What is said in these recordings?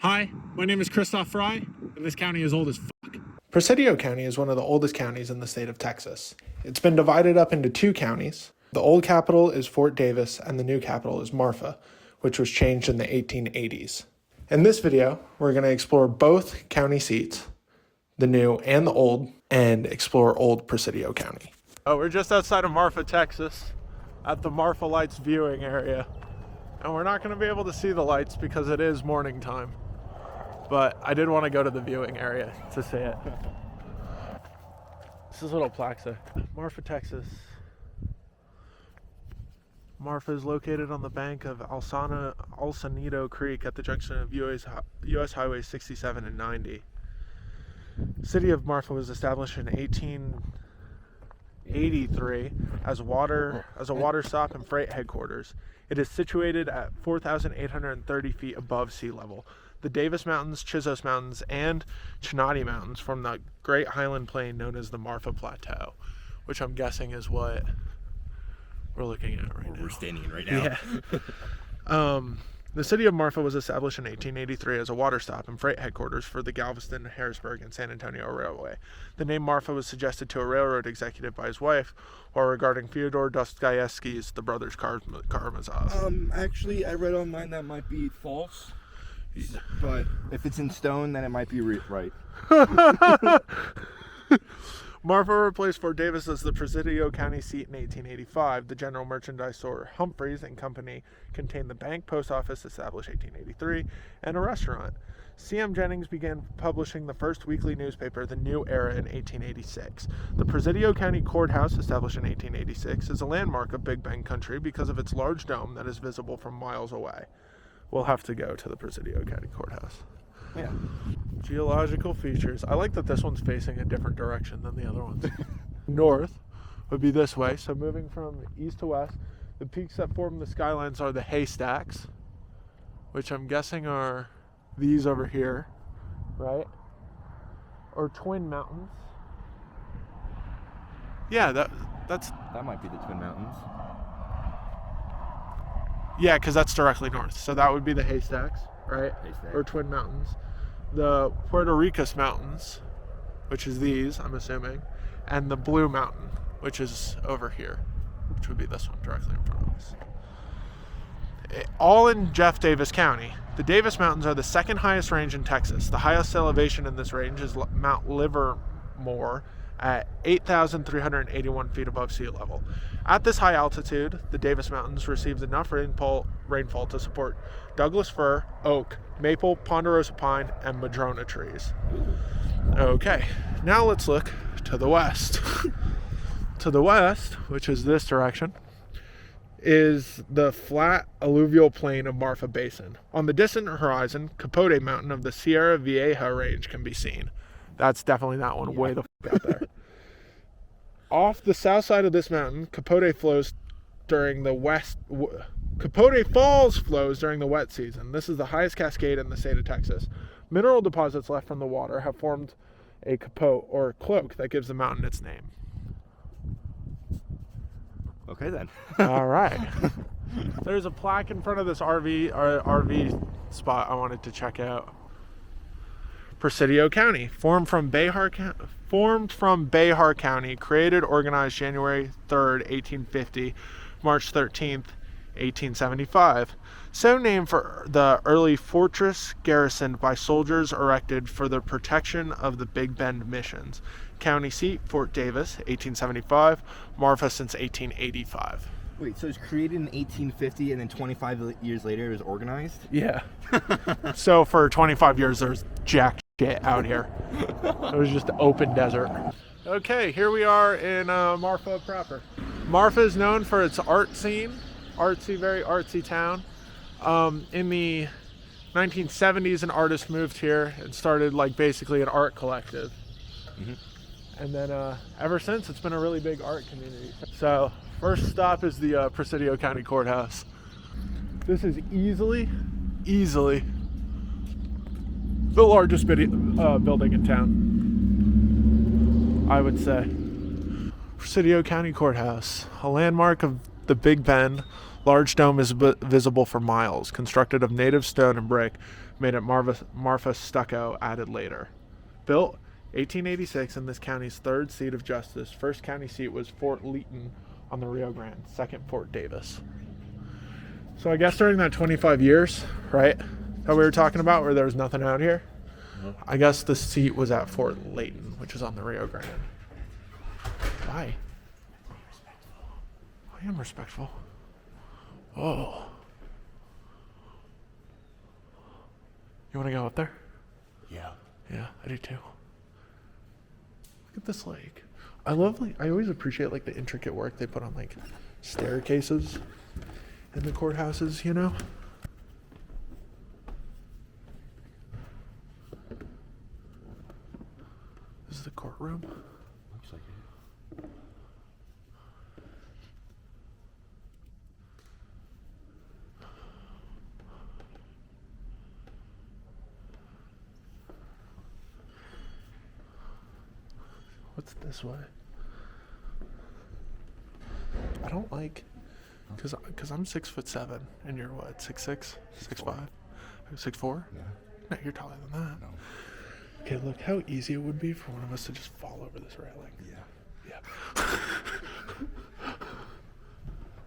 Hi, my name is Christoph Fry, and this county is old as fuck. Presidio County is one of the oldest counties in the state of Texas. It's been divided up into two counties. The old capital is Fort Davis, and the new capital is Marfa, which was changed in the 1880s. In this video, we're going to explore both county seats, the new and the old, and explore old Presidio County. We're just outside of Marfa, Texas, at the Marfa Lights viewing area. And we're not going to be able to see the lights because it is morning time. But I did want to go to the viewing area to see it. This is a little plaque. Marfa, Texas. Marfa is located on the bank of Alsanito Creek at the junction of US Highway 67 and 90. The city of Marfa was established in 1883 as a water stop and freight headquarters. It is situated at 4,830 feet above sea level. The Davis Mountains, Chisos Mountains, and Chinati Mountains form the Great Highland Plain known as the Marfa Plateau, which I'm guessing is what we're looking at right now. We're standing in right now. Yeah. The city of Marfa was established in 1883 as a water stop and freight headquarters for the Galveston, Harrisburg, and San Antonio Railway. The name Marfa was suggested to a railroad executive by his wife while regarding Fyodor Dostoevsky's The Brothers Karamazov. Actually, I read online that might be false. But if it's in stone, then it might be right. Marfa replaced Fort Davis as the Presidio County seat in 1885. The general merchandise store Humphreys and Company contained the bank, post office established 1883, and a restaurant. C.M. Jennings began publishing the first weekly newspaper, The New Era, in 1886. The Presidio County Courthouse, established in 1886, is a landmark of Big Bend country because of its large dome that is visible from miles away. We'll have to go to the Presidio County Courthouse. Yeah. Geological features. I like that this one's facing a different direction than the other ones. North would be this way. So moving from east to west, the peaks that form the skylines are the haystacks, which I'm guessing are these over here, right? Or Twin Mountains. Yeah, that might be the Twin Mountains. Yeah, because that's directly north. So that would be the haystacks, right? Or Twin Mountains. The Puerto Ricos Mountains, which is these, I'm assuming, and the Blue Mountain, which is over here, which would be this one directly in front of us. All in Jeff Davis County. The Davis Mountains are the second highest range in Texas. The highest elevation in this range is Mount Livermore at 8,381 feet above sea level. At this high altitude, the Davis Mountains received enough rainfall to support Douglas fir, oak, maple, ponderosa pine, and madrona trees. Okay, now let's look to the west. To the west, which is this direction, is the flat alluvial plain of Marfa Basin. On the distant horizon, Capote Mountain of the Sierra Vieja range can be seen. That's definitely that one, way the fuck out there. Off the south side of this mountain, Capote Falls flows during the wet season. This is the highest cascade in the state of Texas. Mineral deposits left from the water have formed a capote, or cloak, that gives the mountain its name. Okay then. All right. There's a plaque in front of this RV spot I wanted to check out. Presidio County, formed from Behar County, created, organized January 3rd, 1850, March 13th, 1875. So named for the early fortress garrisoned by soldiers erected for the protection of the Big Bend missions. County seat, Fort Davis, 1875, Marfa since 1885. Wait, so it was created in 1850 and then 25 years later it was organized? Yeah. So for 25 years there's jack shit out here. It was just open desert. Okay, here we are in Marfa proper. Marfa is known for its art scene. Very artsy town. In the 1970s, an artist moved here and started basically an art collective. Mm-hmm. And then ever since, it's been a really big art community. So first stop is the Presidio County Courthouse. This is easily the largest building in town, I would say. Presidio County Courthouse, a landmark of the Big Bend, Large dome is visible for miles, constructed of native stone and brick, made at Marfa stucco, added later. Built 1886 in this county's third seat of justice. First county seat was Fort Leaton on the Rio Grande, second Fort Davis. So I guess during that 25 years, right, that we were talking about where there was nothing out here, I guess the seat was at Fort Layton, which is on the Rio Grande. Why? I am respectful. Oh. You want to go up there? Yeah. Yeah, I do too. Look at this lake. I always appreciate like the intricate work they put on like staircases in the courthouses, you know? This is the courtroom. Looks like it. What's this way? I don't like, cause I'm 6'7" and you're what, 6'6", 6'5", 6'4"? Yeah. No, you're taller than that. No. Okay, look how easy it would be for one of us to just fall over this railing. Yeah. Yeah.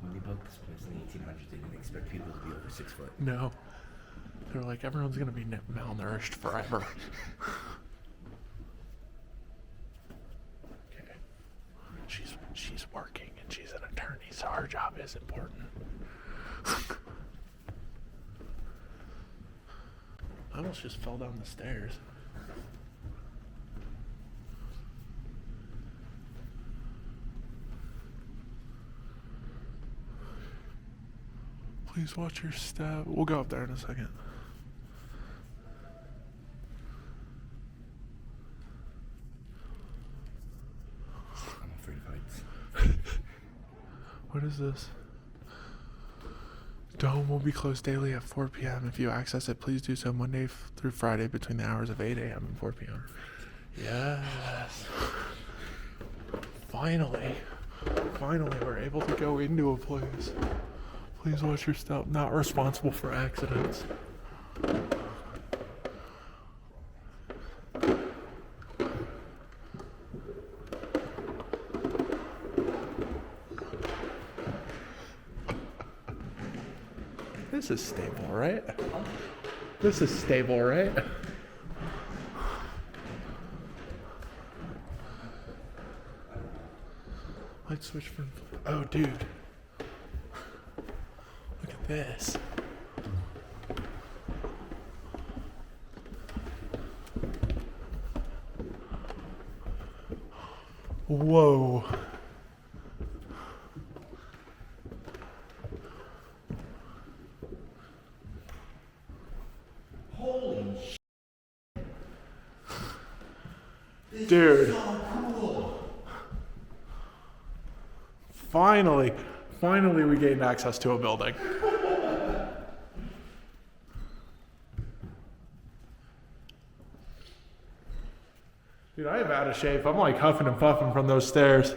When they built this place in the 1800s, they didn't expect people to be over 6 foot. No. They're like, everyone's gonna be malnourished forever. Okay. She's working and she's an attorney, so her job is important. I almost just fell down the stairs. Please watch your step. We'll go up there in a second. I'm afraid of heights. What is this? Dome will be closed daily at 4 p.m. If you access it, please do so Monday through Friday between the hours of 8 a.m. and 4 p.m. Yes. Finally, we're able to go into a place. Please watch your step. Not responsible for accidents. This is stable, right? This is stable, right? Light switch from. Oh, dude. Look at this. Whoa. Holy shit. Dude. So cool. Finally we gained access to a building. Dude, I am out of shape. I'm like huffing and puffing from those stairs.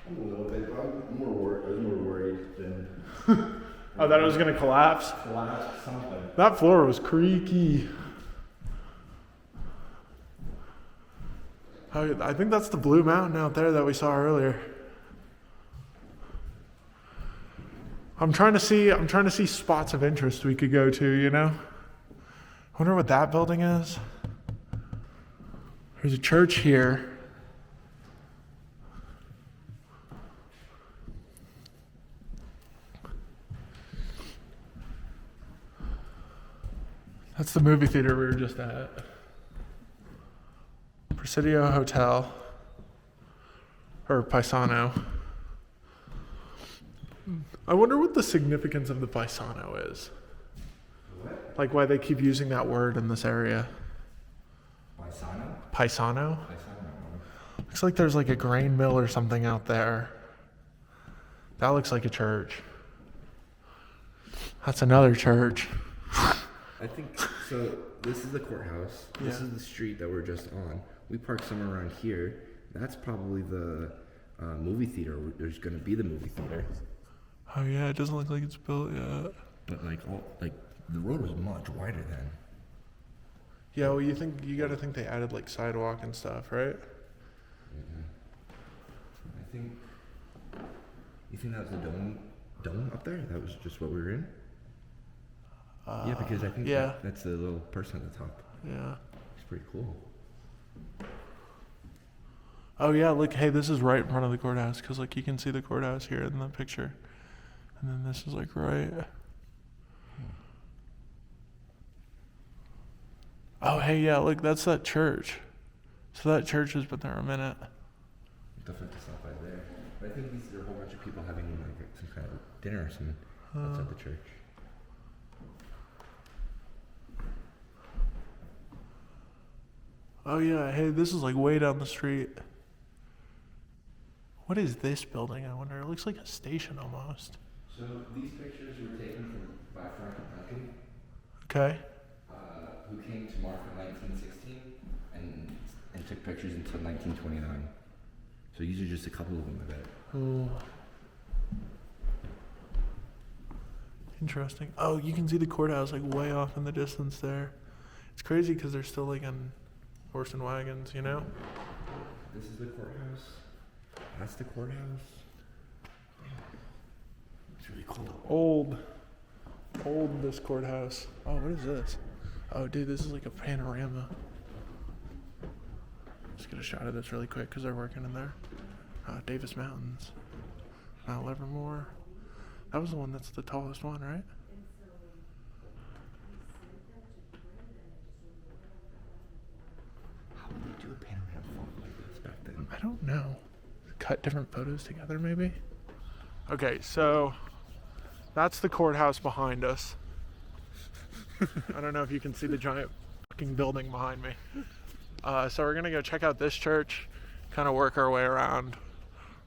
I'm a little bit, but I'm more worried than Oh, that it was gonna collapse? collapse something. That floor was creaky. Oh, I think that's the Blue Mountain out there that we saw earlier. I'm trying to see spots of interest we could go to, you know? I wonder what that building is. There's a church here. That's the movie theater we were just at. Presidio Hotel. Or Paisano. I wonder what the significance of the Paisano is. What? Like why they keep using that word in this area. Paisano? Paisano? Paisano. Looks like there's like a grain mill or something out there. That looks like a church. That's another church. I think so. This is the courthouse. This Yeah. is the street that we're just on. We parked somewhere around here. That's probably the movie theater. There's going to be the movie theater. Oh yeah, it doesn't look like it's built yet. But the road was much wider then. Yeah, well, you got to think they added like sidewalk and stuff, right? I think. You think that was the dome up there? That was just what we were in. Yeah, because I think that's the little person at the top. Yeah. It's pretty cool. Oh yeah, look, hey, this is right in front of the courthouse, because like you can see the courthouse here in the picture, and then this is like right. Oh hey, yeah, look, that's that church. So that church has been there a minute. Definitely stop by there. But I think these are a whole bunch of people having like some kind of dinner or something outside the church. Oh yeah, hey, this is like way down the street. What is this building, I wonder? It looks like a station almost. So these pictures were taken by Frank Duncan, Okay. who came to Marfa in 1916 and took pictures until 1929. So these are just a couple of them, I bet. Oh. Interesting. Oh, you can see the courthouse like way off in the distance there. It's crazy because they're still like on horse and wagons, you know? This is the courthouse. That's the courthouse. It's really cool. Old this courthouse. Oh, what is this? Oh, dude, this is like a panorama. Let's get a shot of this really quick because they're working in there. Davis Mountains. Mount Livermore. That was the one that's the tallest one, right? How would they do a panorama photo like this back then? I don't know. Cut different photos together, maybe? Okay, so that's the courthouse behind us. I don't know if you can see the giant fucking building behind me. So we're gonna go check out this church, kind of work our way around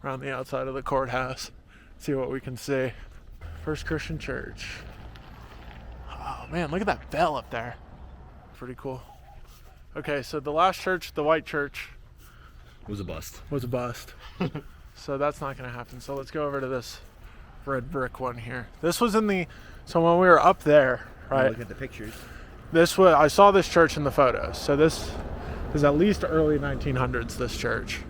the outside of the courthouse, see what we can see. First Christian Church. Oh man, look at that bell up there. Pretty cool. Okay, so the last church, the white church, Was a bust. was a bust. So that's not gonna happen. So let's go over to this red brick one here. This was so when we were up there, right? Look at the pictures. I saw this church in the photos. So this is at least early 1900s, this church.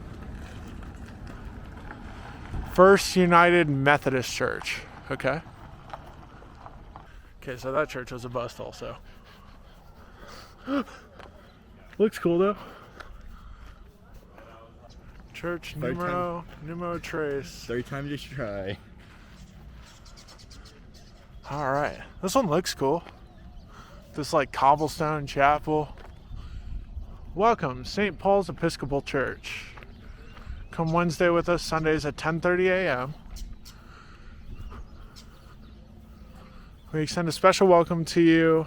First United Methodist Church, okay? Okay, so that church was a bust also. Looks cool though. Church numero tres. Third time just try. All right, this one looks cool. This like cobblestone chapel. Welcome, St. Paul's Episcopal Church. Come Wednesday with us, Sundays at 10:30 a.m. We extend a special welcome to you,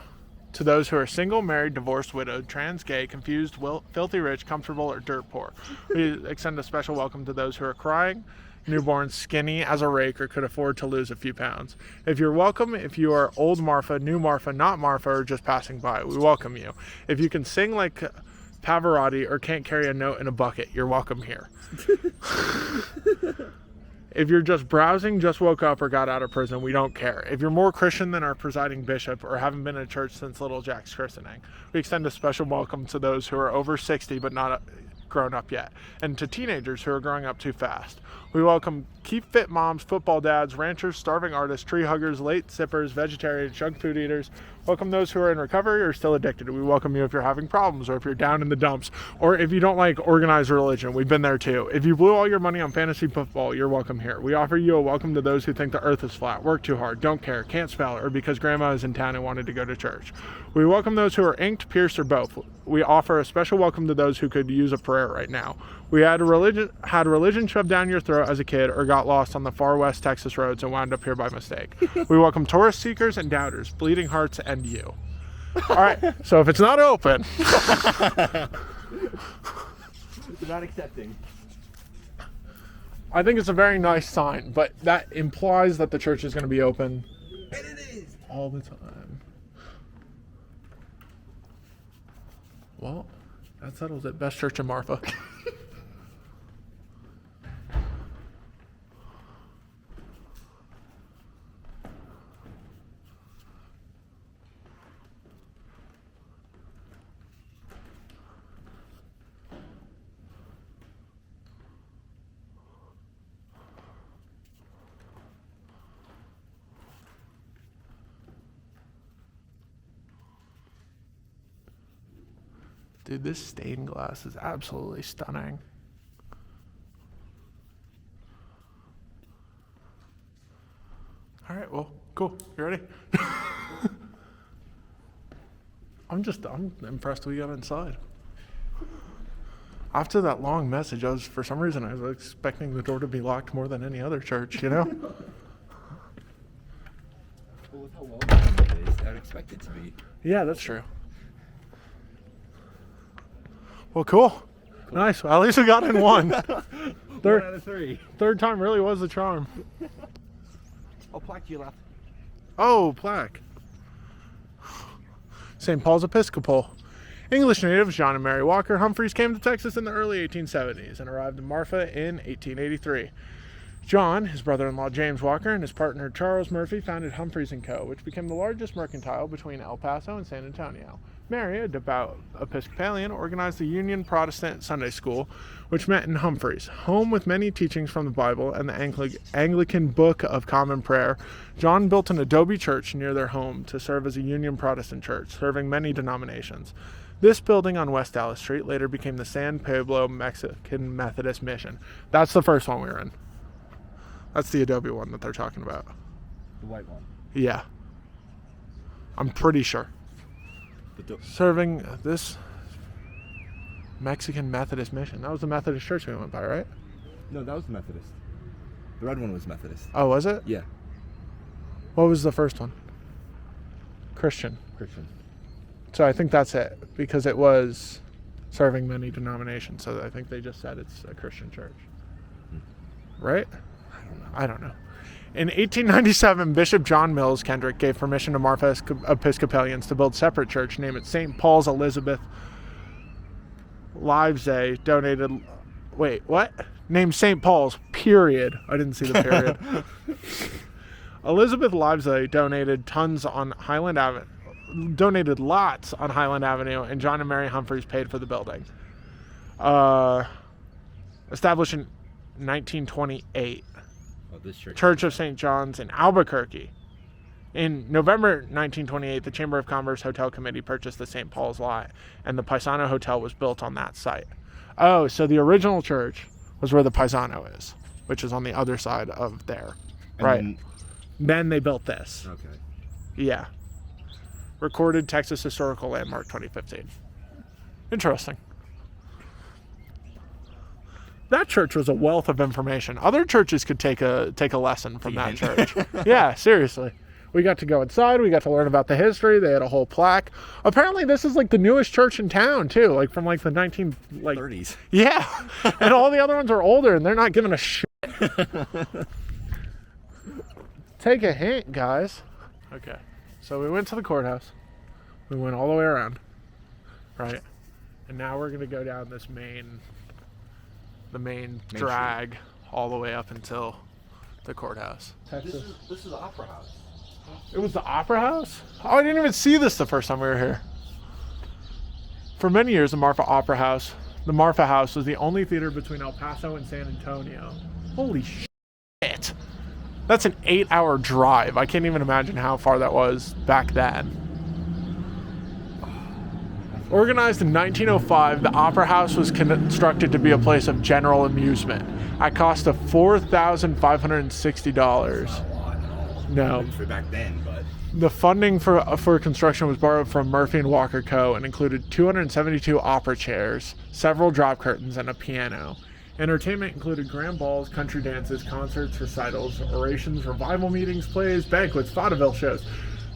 to those who are single, married, divorced, widowed, trans, gay, confused, filthy rich, comfortable, or dirt poor. We extend a special welcome to those who are crying, newborn, skinny as a rake, or could afford to lose a few pounds. If you're welcome, if you are old Marfa, new Marfa, not Marfa, or just passing by, we welcome you. If you can sing like Pavarotti or can't carry a note in a bucket, you're welcome here. If you're just browsing, just woke up, or got out of prison, we don't care. If you're more Christian than our presiding bishop or haven't been in church since little Jack's christening, we extend a special welcome to those who are over 60 but not grown up yet, and to teenagers who are growing up too fast. We welcome keep fit moms, football dads, ranchers, starving artists, tree huggers, late sippers, vegetarians, junk food eaters. Welcome those who are in recovery or still addicted. We welcome you if you're having problems, or if you're down in the dumps, or if you don't like organized religion. We've been there too. If you blew all your money on fantasy football, you're welcome here. We offer you a welcome to those who think the earth is flat, work too hard, don't care, can't spell, or because grandma is in town and wanted to go to church. We welcome those who are inked, pierced, or both. We offer a special welcome to those who could use a prayer right now. We had religion shoved down your throat as a kid, or got lost on the far west Texas roads and wound up here by mistake. We welcome tourist seekers and doubters, bleeding hearts, and you. All right, so if it's not open, It's not accepting. I think it's a very nice sign, but that implies that the church is going to be open. And it is. All the time. Well, that settles it. Best church in Marfa. Dude, this stained glass is absolutely stunning. All right, well, cool. You ready? I'm impressed we got inside. After that long message, for some reason, I was expecting the door to be locked more than any other church, you know? Well, with how well done it is, I'd expect it to be. Yeah, that's true. Well, cool. Nice. Well, at least we got in one. 1 out of 3. Third time really was the charm. Oh, plaque to your left. Oh, plaque. St. Paul's Episcopal. English natives John and Mary Walker Humphreys came to Texas in the early 1870s and arrived in Marfa in 1883. John, his brother-in-law James Walker, and his partner Charles Murphy founded Humphreys & Co., which became the largest mercantile between El Paso and San Antonio. Mary, a devout Episcopalian, organized the Union Protestant Sunday School, which met in Humphreys, home with many teachings from the Bible and the Anglican Book of Common Prayer. John built an adobe church near their home to serve as a Union Protestant church, serving many denominations. This building on West Dallas Street later became the San Pablo Mexican Methodist Mission. That's the first one we were in. That's the adobe one that they're talking about. The white one. Yeah. I'm pretty sure. Serving this Mexican Methodist Mission. That was the Methodist church we went by, right? No, that was Methodist. The red one was Methodist. Oh, was it? Yeah. What was the first one? Christian. Christian. So I think that's it, because it was serving many denominations. So I think they just said it's a Christian church. Right? I don't know. In 1897, Bishop John Mills Kendrick gave permission to Marfa Episcopalians to build a separate church, named it St. Paul's Elizabeth Livesay, donated... Wait, what? Named St. Paul's, period. I didn't see the period. Elizabeth Livesay donated lots on Highland Avenue, and John and Mary Humphreys paid for the building. Established in 1928. This Church of St. John's in Albuquerque. In November 1928, the Chamber of Commerce Hotel Committee purchased the St. Paul's lot, and the Paisano Hotel was built on that site. Oh, so the original church was where the Paisano is, which is on the other side of there. And right. Then they built this. Okay. Yeah. Recorded Texas Historical Landmark 2015. Interesting. That church was a wealth of information. Other churches could take a lesson from that church. Yeah, seriously. We got to go inside. We got to learn about the history. They had a whole plaque. Apparently, this is like the newest church in town too, like from like the 30s. Yeah, and all the other ones are older, and they're not giving a shit. Take a hint, guys. Okay, so we went to the courthouse. We went all the way around, right? And now we're gonna go down the main drag all the way up until the courthouse. This is the Opera House. It was the Opera House? Oh, I didn't even see this the first time we were here. For many years, the Marfa House was the only theater between El Paso and San Antonio. Holy shit. That's an 8-hour drive. I can't even imagine how far that was back then. Organized in 1905, the Opera House was constructed to be a place of general amusement at cost of $4,560. No. For back then, but The funding for construction was borrowed from Murphy and Walker Co. and included 272 opera chairs, several drop curtains, and a piano. Entertainment included grand balls, country dances, concerts, recitals, orations, revival meetings, plays, banquets, vaudeville shows,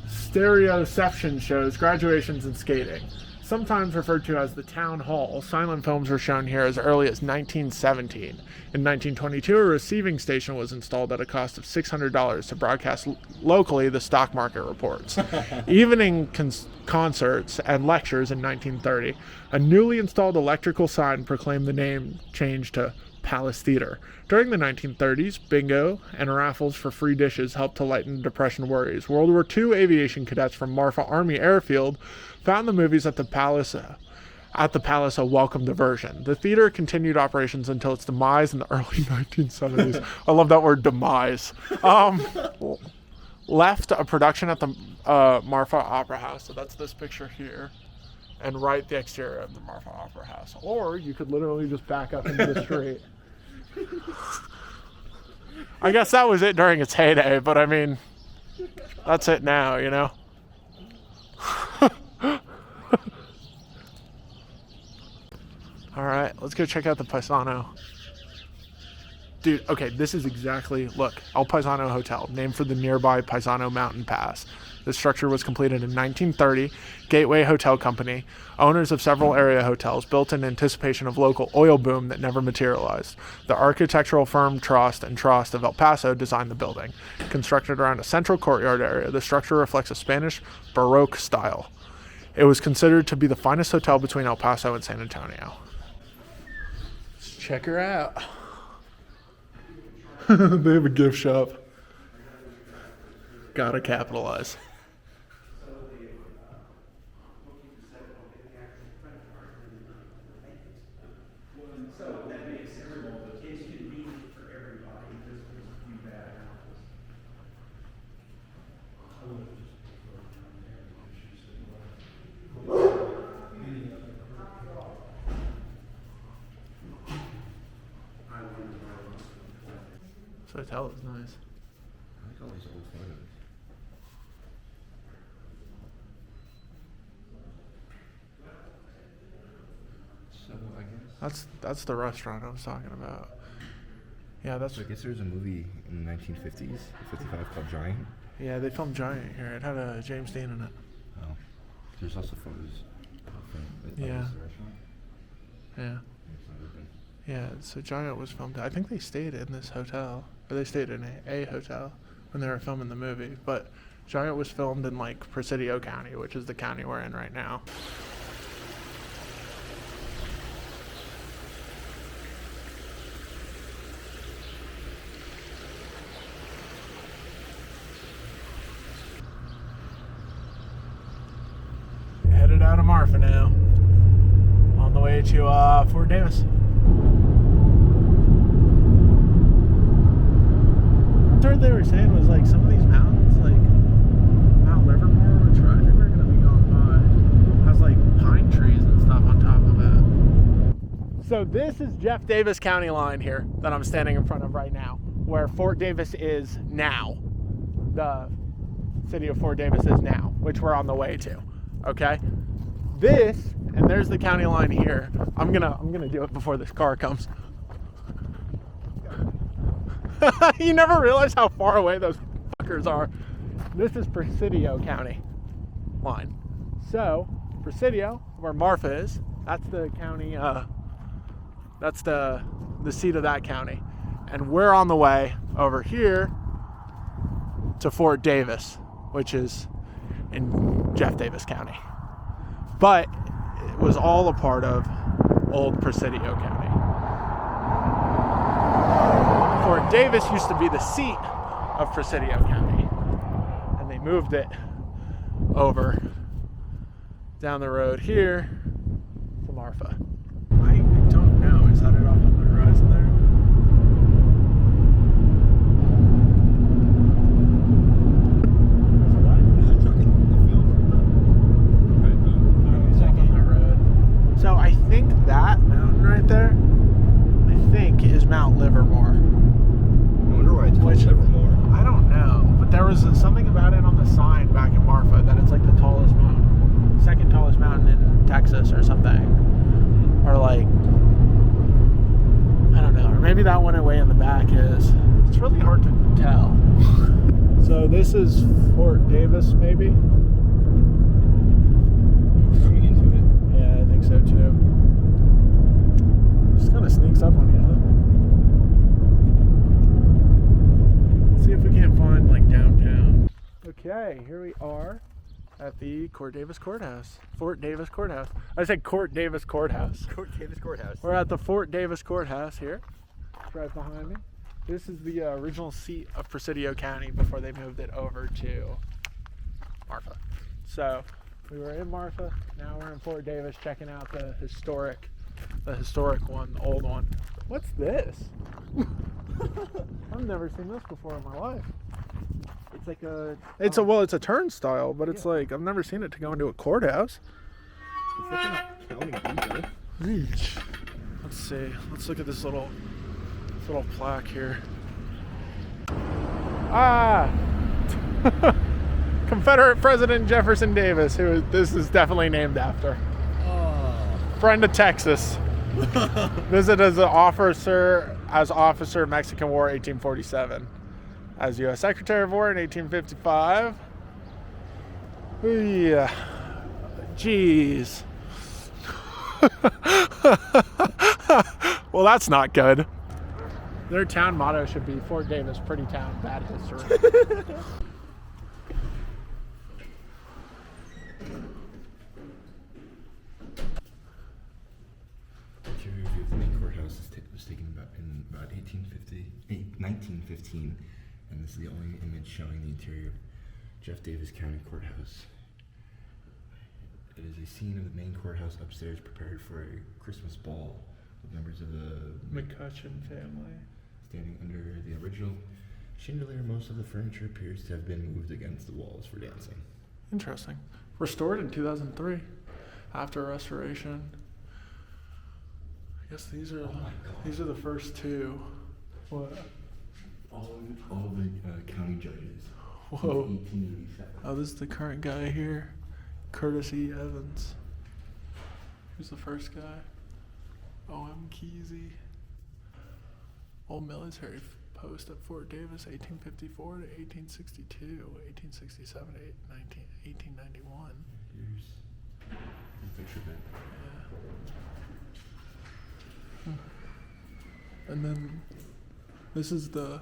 stereoception shows, graduations, and skating. Sometimes referred to as the Town Hall, silent films were shown here as early as 1917. In 1922, a receiving station was installed at a cost of $600 to broadcast locally the stock market reports. Evening concerts and lectures in 1930. A newly installed electrical sign proclaimed the name change to Palace Theater. During the 1930s, bingo and raffles for free dishes helped to lighten Depression worries. World War II aviation cadets from Marfa Army Airfield found the movies at the Palace a welcome diversion. The theater continued operations until its demise in the early 1970s. I love that word, demise. Left a production at the Marfa Opera House. So that's this picture here. and right the exterior of the Marfa Opera House. Or you could literally just back up into the street. I guess that was it during its heyday, but I mean, that's it now, you know? All right, let's go check out the Paisano. Dude, okay, this is exactly, look, El Paisano Hotel, named for the nearby Paisano Mountain Pass. The structure was completed in 1930. Gateway Hotel Company, owners of several area hotels, built in anticipation of local oil boom that never materialized. The architectural firm Trost and Trost of El Paso designed the building. Constructed around a central courtyard area, the structure reflects a Spanish Baroque style. It was considered to be the finest hotel between El Paso and San Antonio. Let's check her out. They have a gift shop. Gotta capitalize. This hotel is nice. I like all these old photos. So I guess That's the restaurant I was talking about. Yeah, that's. So I guess there was a movie in the 1950s, 55, called Giant. Yeah, they filmed Giant here. It had a James Dean in it. Oh, there's also photos of Yeah. the restaurant. Yeah. Yeah, so Giant was filmed. I think they stayed in this hotel, or they stayed in a hotel when they were filming the movie. But Giant was filmed in like Presidio County, which is the county we're in right now. Headed out of Marfa now, on the way to Fort Davis. I heard they were saying was like some of these mountains, like Mount Livermore, which I think we're gonna be going by, has like pine trees and stuff on top of it. So this is Jeff Davis County line here that I'm standing in front of right now, where Fort Davis is now. The city of Fort Davis is now, which we're on the way to. Okay, this, and there's the county line here. I'm gonna do it before this car comes. You never realize how far away those fuckers are. This is Presidio County line. So Presidio, where Marfa is, that's the county. That's the seat of that county, and we're on the way over here to Fort Davis, which is in Jeff Davis County. But it was all a part of old Presidio County. Fort Davis used to be the seat of Presidio County, and they moved it over down the road here to Marfa. I don't know, is that it off on the horizon there? So I think that mountain right there, I think is Mount Livermore. I wonder why it's called Livermore. I don't know, but there was something about it on the sign back in Marfa that it's like the tallest mountain, second tallest mountain in Texas or something. Or like, I don't know, or maybe that one away in the back is. It's really hard to tell. So this is Fort Davis, maybe? Coming into it. Yeah, I think so too. Just kind of sneaks up on you, huh? Let's see if we can't find like downtown. Okay, here we are at the Fort Davis Courthouse. Fort Davis Courthouse. I said Fort Davis Courthouse. Fort Davis Courthouse. We're at the Fort Davis Courthouse here. It's right behind me. This is the original seat of Presidio County before they moved it over to Marfa. So we were in Marfa, now we're in Fort Davis checking out the historic one, the old one. What's this? I've never seen this before in my life. It's like a... It's a turnstile, but it's like, I've never seen it to go into a courthouse. Eesh. Let's see. Let's look at this little plaque here. Ah! Confederate President Jefferson Davis, who this is definitely named after. Friend of Texas. Visit as an officer Mexican War 1847. As U.S. Secretary of War in 1855. Yeah. Jeez. Well, that's not good. Their town motto should be Fort Davis, pretty town, bad history. The main courthouse was taken in about 1915, and this is the only image showing the interior of Jeff Davis County Courthouse. It is a scene of the main courthouse upstairs prepared for a Christmas ball with members of the McCutcheon family. Standing under the original chandelier, most of the furniture appears to have been moved against the walls for dancing. Interesting. Restored in 2003 after restoration. I guess these are the first two. What? All the county judges. Whoa. 1887. Oh, this is the current guy here. Curtis E. Evans. Who's the first guy? O.M. Kesey. Old military post at Fort Davis, 1854 to 1862, 1867 to 1891. Here's a picture of it. Yeah. And then this is the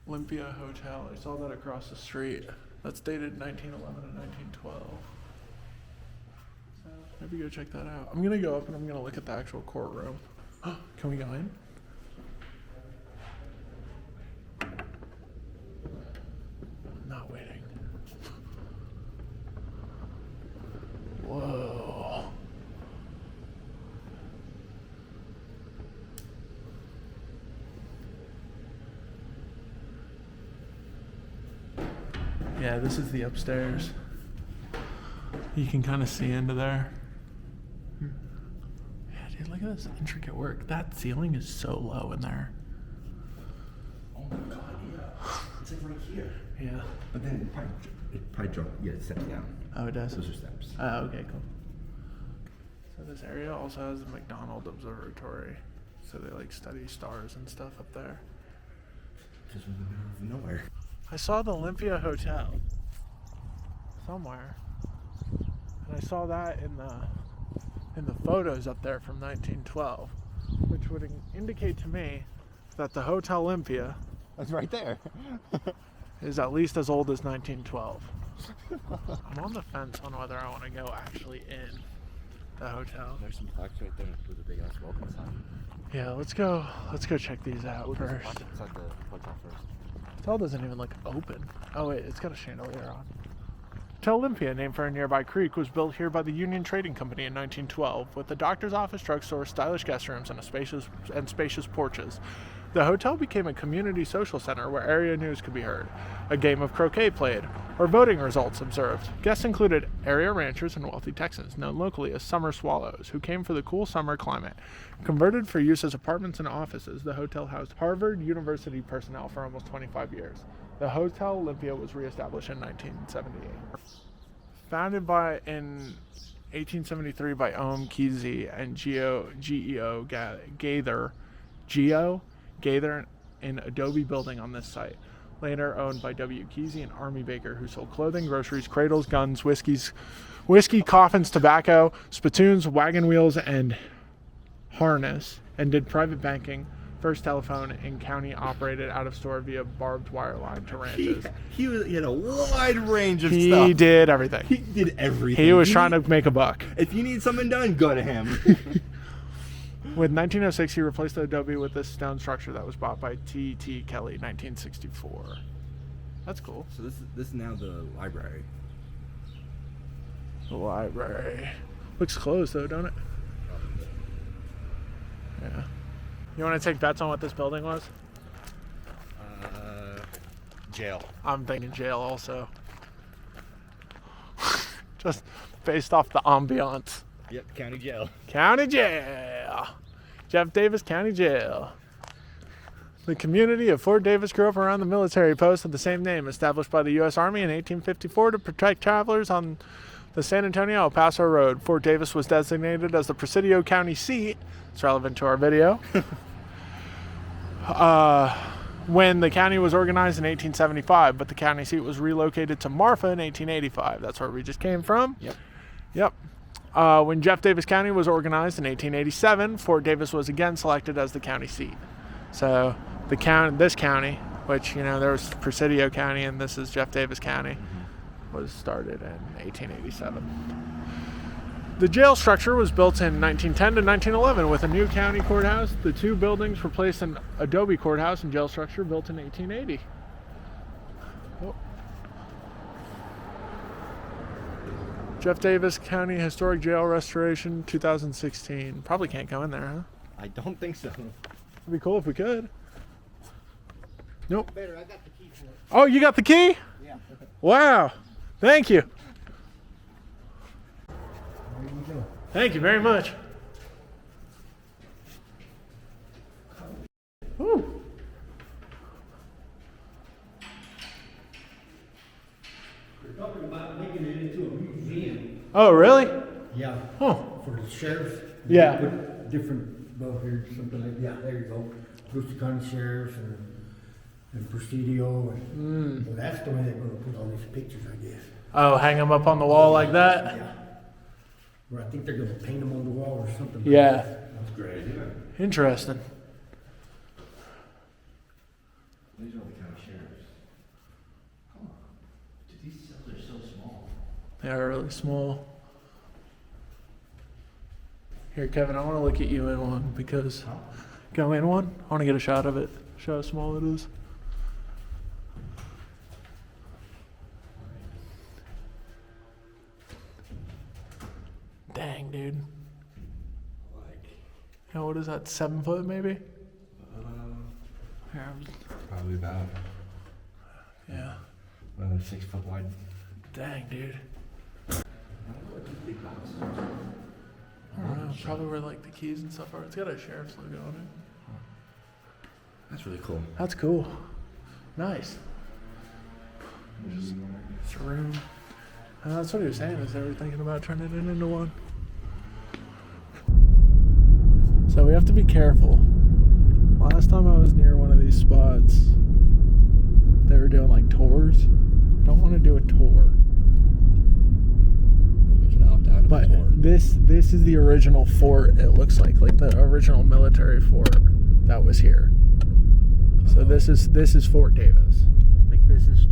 Olympia Hotel. I saw that across the street. That's dated 1911 and 1912. So maybe go check that out. I'm gonna go up and I'm gonna look at the actual courtroom. Can we go in? Not waiting. Whoa. Yeah, this is the upstairs. You can kind of see into there. Yeah, dude, look at this intricate work. That ceiling is so low in there. Oh my god, yeah. It's like right here. Yeah. But then it probably dropped, it steps down. Oh, it does? Those are steps. Oh, okay, cool. So this area also has the McDonald Observatory. So they like study stars and stuff up there. Just in the middle of nowhere. I saw the Olympia Hotel somewhere, and I saw that in the photos up there from 1912, which would indicate to me that the Hotel Olympia That's right there. is at least as old as 1912. I'm on the fence on whether I want to go actually in the hotel. There's some plaques right there with a big ass welcome sign. Yeah, let's go check these out first. Inside the hotel first. Hotel doesn't even look open. Oh wait, it's got a chandelier on. Hotel Olympia, named for a nearby creek, was built here by the Union Trading Company in 1912, with a doctor's office, drugstore, stylish guest rooms, and spacious porches. The hotel became a community social center where area news could be heard, a game of croquet played, or voting results observed. Guests included area ranchers and wealthy Texans, known locally as summer swallows, who came for the cool summer climate. Converted for use as apartments and offices, the hotel housed Harvard University personnel for almost 25 years. The Hotel Olympia was reestablished in 1978. Founded in 1873 by O.M. Kesey and G.E.O. Gaither in Adobe building on this site. Later owned by W. Kesey and Army Baker, who sold clothing, groceries, cradles, guns, whiskey, coffins, tobacco, spittoons, wagon wheels, and harness, and did private banking. First telephone in county operated out of store via barbed wire line to ranches. He had a wide range of stuff. He did everything. He did everything. He was trying to make a buck. If you need something done, go to him. With 1906, he replaced the adobe with this stone structure that was bought by T.T. Kelly in 1964. That's cool. So this is now the library. The library. Looks closed though, don't it? Yeah. You want to take bets on what this building was? Jail. I'm thinking jail also. Just based off the ambiance. Yep, county jail. County Jail. Jeff Davis County Jail. The community of Fort Davis grew up around the military post of the same name, established by the U.S. Army in 1854 to protect travelers on the San Antonio-El Paso Road. Fort Davis was designated as the Presidio County seat. It's relevant to our video. When the county was organized in 1875, but the county seat was relocated to Marfa in 1885. That's where we just came from. Yep. When Jeff Davis County was organized in 1887, Fort Davis was again selected as the county seat. So this county, which, you know, there was Presidio County and this is Jeff Davis County, was started in 1887. The jail structure was built in 1910 to 1911 with a new county courthouse. The two buildings replaced an adobe courthouse and jail structure built in 1880. Oh. Jeff Davis County Historic Jail Restoration 2016. Probably can't go in there, huh? I don't think so. It'd be cool if we could. Nope. Better, I got the key for it. Oh, you got the key? Yeah. Wow. Thank you. There you go. Thank you very much. Ooh. They're talking about making it into a museum. Oh, really? Yeah. Oh. For the sheriffs. Yeah. Put different, well, here, something like, yeah, there you go. Brewster County Sheriff and Presidio. And, well, that's the way they're gonna put all these pictures, I guess. Oh, hang them up on the wall like that? Yeah. Or I think they're gonna paint them on the wall or something. Yeah. That's a great idea. Interesting. These are all the county sheriffs. Oh, dude, these cells are so small. They are really small. Here, Kevin, I want to look at you in one because... Go in one? I want to get a shot of it. Show how small it is. Dang, dude. Yeah, what is that, 7 foot maybe? Here, Probably about yeah. another 6 foot wide. Dang, dude. I don't know, probably where like the keys and stuff are. It's got a sheriff's logo on it. That's really cool. That's cool. Nice. Just a room. That's what he was saying, is they were thinking about turning it into one. So we have to be careful. Last time I was near one of these spots, they were doing like tours. Don't want to do a tour. We can opt out of But the tour. this is the original fort, it looks like the original military fort that was here. So this is Fort Davis. Like this is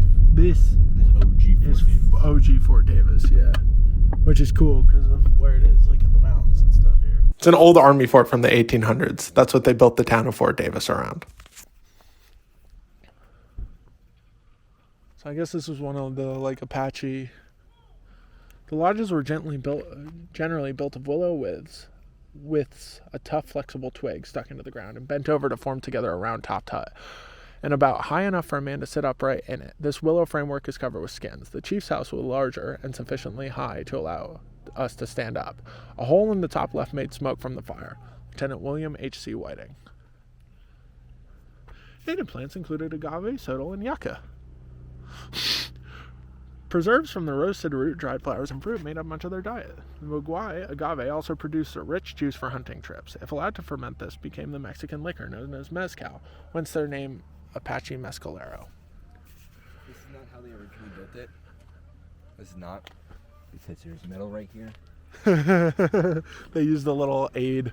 OG Fort Davis, yeah. Which is cool because of where it is, like in the mountains and stuff here. It's an old army fort from the 1800s. That's what they built the town of Fort Davis around. So I guess this was one of the like Apache. The lodges were generally built of willow withes, a tough, flexible twig stuck into the ground and bent over to form together a round topped hut, and about high enough for a man to sit upright in it. This willow framework is covered with skins. The chief's house was larger and sufficiently high to allow us to stand up. A hole in the top left made smoke from the fire. Lieutenant William H.C. Whiting. Native plants included agave, sodal, and yucca. Preserves from the roasted root, dried flowers, and fruit made up much of their diet. The Muguay agave also produced a rich juice for hunting trips. If allowed to ferment, this became the Mexican liquor known as mezcal, whence their name Apache Mescalero. This is not how they originally built it. This is not. It says there's metal right here. They used the little aid.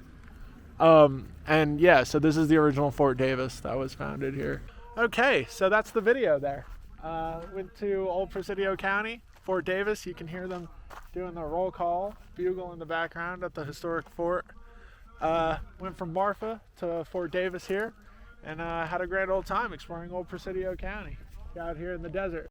And yeah, so this is the original Fort Davis that was founded here. Okay, so that's the video there. Went to Old Presidio County, Fort Davis. You can hear them doing the roll call, bugle in the background at the historic fort. Went from Marfa to Fort Davis here, and had a grand old time exploring Old Presidio County out here in the desert.